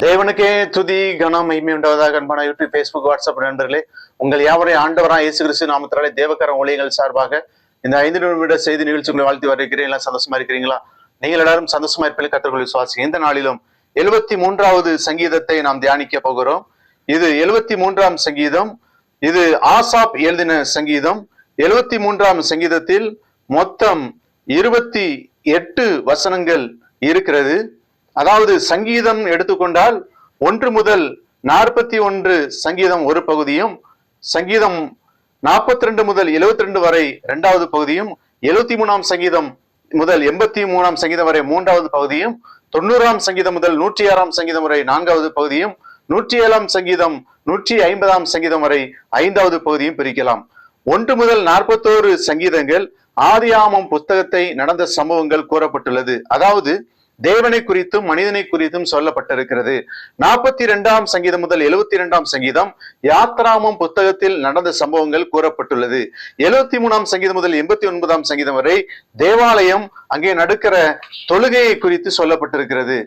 தேவனுக்கே துதி கனம் மகிமை உண்டாவதாக. அன்பான யூடியூப், பேஸ்புக், வாட்ஸ்அப் நண்பர்களே, உங்கள் யாவரையும் ஆண்டவராக இயேசு கிறிஸ்து நாமத்தினாலே தேவக்கரம் ஊழியங்கள் சார்பாக இந்த 5 நிமிட செய்தி நிகழ்ச்சிகளை வாழ்த்தி வரவேற்கிறேன். எல்லாம் சந்தோஷமா இருக்கிறீங்களா? நீங்கள் எல்லாரும் சந்தோஷமா இருப்பதில் கர்த்தருக்குள் விசுவாசிங்க. இந்த நாளிலும் 73வது சங்கீதத்தை நாம் தியானிக்க போகிறோம். இது 73ஆம் சங்கீதம். இது ஆசாப் எழுதின சங்கீதம். 73ஆம் சங்கீதத்தில் மொத்தம் 28 வசனங்கள் இருக்கிறது. அதாவது சங்கீதம் எடுத்துக்கொண்டால் 1 முதல் 41 சங்கீதம் ஒரு பகுதியும், சங்கீதம் 42 முதல் 72 வரை 2வது பகுதியும், 73ஆம் சங்கீதம் முதல் 83ஆம் சங்கீதம் வரை 3வது பகுதியும், 90ஆம் சங்கீதம் முதல் 106ஆம் சங்கீதம் வரை 4வது பகுதியும், 107ஆம் சங்கீதம் 150ஆம் சங்கீதம் வரை 5வது பகுதியும் பிரிக்கலாம். 1 முதல் 41 சங்கீதங்கள் ஆதியாகமம் புத்தகத்தை நடந்த சம்பவங்கள் கூறப்பட்டுள்ளது. அதாவது தேவனை குறித்தும் மனிதனை குறித்தும் சொல்லப்பட்டிருக்கிறது. 42ஆம் சங்கீதம் முதல் 72ஆம் சங்கீதம் யாத்ராகமம் புத்தகத்தில் நடந்த சம்பவங்கள் கூறப்பட்டுள்ளது. 73ஆம் சங்கீதம் முதல் 89ஆம் சங்கீதம் வரை தேவாலயம் அங்கே நடக்கிற தொழுகையை குறித்து சொல்லப்பட்டிருக்கிறது.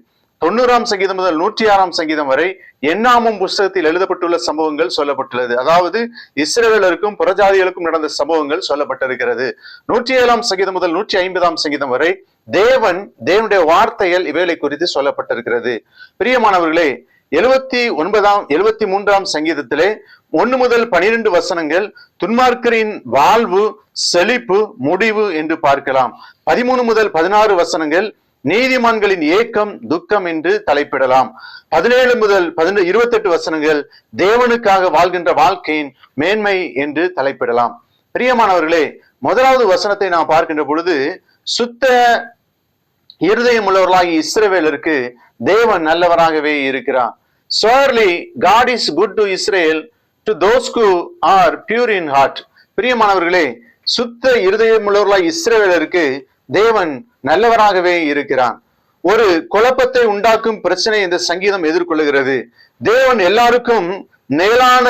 90ஆம் சங்கீதம் முதல் 106ஆம் சங்கீதம் வரை எண்ணாமம் புஸ்தகத்தில் எழுதப்பட்டுள்ள சம்பவங்கள் சொல்லப்பட்டுள்ளது. அதாவது இஸ்ரவேலருக்கும் புறஜாதிகளுக்கும் நடந்த சம்பவங்கள் சொல்லப்பட்டிருக்கிறது. 107ஆம் சங்கீதம் முதல் 150ஆம் சங்கீதம் வரை தேவனுடைய வார்த்தைகள் இவைகளை குறித்து சொல்லப்பட்டிருக்கிறது. பிரியமானவர்களே, 73ஆம் சங்கீதத்திலே 1 முதல் 12 வசனங்கள் துன்மார்க்கரின் வாழ்வு, செழிப்பு, முடிவு என்று பார்க்கலாம். 13 முதல் 16 வசனங்கள் நீதிமான்களின் ஏக்கம், துக்கம் என்று தலைப்பிடலாம். 17 முதல் 28 வசனங்கள் தேவனுக்காக வாழ்கின்ற வாழ்க்கையின் மேன்மை என்று தலைப்பிடலாம். பிரியமானவர்களே, முதலாவது வசனத்தை நாம் பார்க்கின்ற பொழுது, சுத்த இருதயம் உள்ளவர்களாகி இஸ்ரவேலருக்கு தேவன் நல்லவராகவே இருக்கிறார். Surely God is good to Israel, to those who are pure in heart. பிரியமானவர்களே, சுத்த இருதயம் உள்ளவர்களாய் இஸ்ரவேலருக்கு தேவன் நல்லவராகவே இருக்கிறான். ஒரு குழப்பத்தை உண்டாக்கும் பிரச்சனை இந்த சங்கீதம் எதிர்கொள்ளுகிறது. தேவன் எல்லாருக்கும் மேலான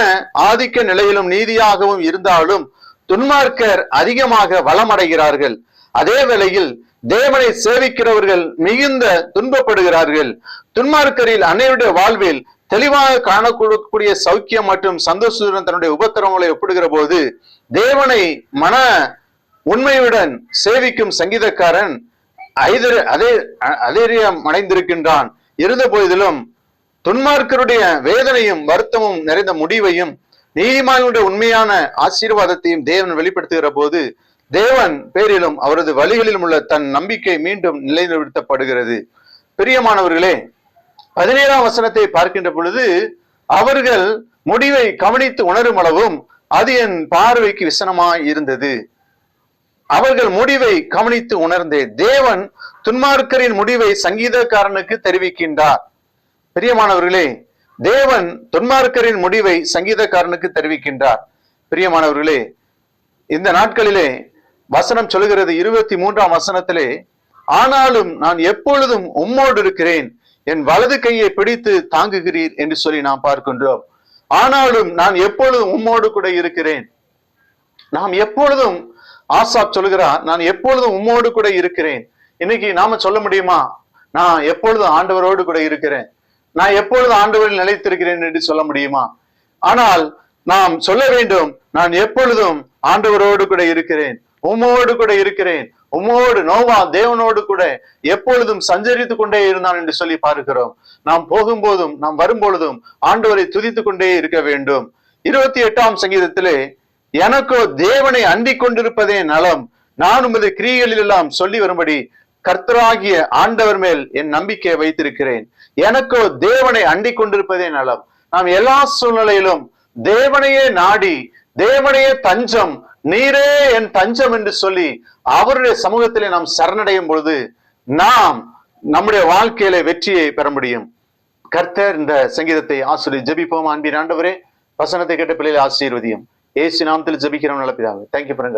ஆதிக்க நிலையிலும் நீதியாகவும் இருந்தாலும் துன்மார்க்கர் அதிகமாக வளமடைகிறார்கள். அதே வேளையில் தேவனை சேவிக்கிறவர்கள் மிகுந்த துன்பப்படுகிறார்கள். துன்மார்க்கரில் அனைவருடைய வாழ்வில் தெளிவாக காணக்கூடிய சௌக்கியம் மற்றும் சந்தோஷத்துடன் தன்னுடைய உபத்திரவங்களை ஒப்பிடுகிற போது தேவனை மன உண்மையுடன் சேவிக்கும் சங்கீதக்காரன் அதேரியம் அடைந்திருக்கின்றான். இருந்த போதிலும் துன்மார்க்கருடைய வேதனையும் வருத்தமும் நிறைந்த முடிவையும் நீதிமானுடைய உண்மையான ஆசீர்வாதத்தையும் தேவன் வெளிப்படுத்துகிற போது தேவன் பேரிலும் அவரது வழிகளிலும் உள்ள தன் நம்பிக்கை மீண்டும் நிலைநிறுத்தப்படுகிறது. பிரியமானவர்களே, 17ஆம் வசனத்தை பார்க்கின்ற பொழுது, அவர்கள் முடிவை கவனித்து உணரும் அளவும் அது என் பார்வைக்கு விசனமாய் இருந்தது. அவர்கள் முடிவை கவனித்து உணர்ந்தே. தேவன் துன்மார்க்கரின் முடிவை சங்கீதக்காரனுக்கு தெரிவிக்கின்றார். பிரியமானவர்களே, தேவன் துன்மார்க்கரின் முடிவை சங்கீதக்காரனுக்கு தெரிவிக்கின்றார். பிரியமானவர்களே, இந்த நாட்களிலே வசனம் சொல்லுகிறது 23ஆம் வசனத்திலே, ஆனாலும் நான் எப்பொழுதும் உம்மோடு இருக்கிறேன், என் வலது கையை பிடித்து தாங்குகிறீர் என்று சொல்லி நாம் பார்க்கின்றோம். ஆனாலும் நான் எப்பொழுதும் உம்மோடு கூட இருக்கிறேன். நாம் எப்பொழுதும், ஆசாப் சொல்லுகிறார், நான் எப்பொழுதும் உம்மோடு கூட இருக்கிறேன். இன்னைக்கு நாம சொல்ல முடியுமா, நான் எப்பொழுதும் ஆண்டவரோடு கூட இருக்கிறேன், நான் எப்பொழுதும் ஆண்டவரில் நிலைத்திருக்கிறேன் என்று சொல்ல முடியுமா? ஆனால் நாம் சொல்ல வேண்டும், நான் எப்பொழுதும் ஆண்டவரோடு கூட இருக்கிறேன், உம்மோடு கூட இருக்கிறேன். உம்மோடு, நோவா தேவனோடு கூட எப்பொழுதும் சஞ்சரித்து கொண்டே இருந்தான் என்று சொல்லி பார்க்கிறோம். நாம் போகும்போதும் நாம் வரும்பொழுதும் ஆண்டவரை துதித்து கொண்டே இருக்க வேண்டும். 28ஆம் சங்கீதத்திலே, எனக்கோ தேவனை அண்டிக் கொண்டிருப்பதே நலம், நான் உமது கிரியைகளில் எல்லாம் சொல்லி வரும்படி கர்த்தராகிய ஆண்டவர் மேல் என் நம்பிக்கையை வைத்திருக்கிறேன். எனக்கோ தேவனை அண்டிக் கொண்டிருப்பதே நலம். நாம் எல்லா சூழ்நிலையிலும் தேவனையே நாடி, தேவனையே தஞ்சம், நீரே என் தஞ்சம் என்று சொல்லி அவருடைய சமூகத்திலே நாம் சரணடையும் பொழுது நாம் நம்முடைய வாழ்க்கையில வெற்றியை பெற முடியும். கர்த்தர் இந்த சங்கீதத்தை ஆசீர்வதி ஜெபிப்போம். அன்பின் ஆண்டவரே, வசனத்தை கேட்ட பிள்ளைகளை ஆசீர்வதியும். இயேசு நாமத்தில் ஜெபிக்கிறோம் நல்ல பிதாவே. Thank you for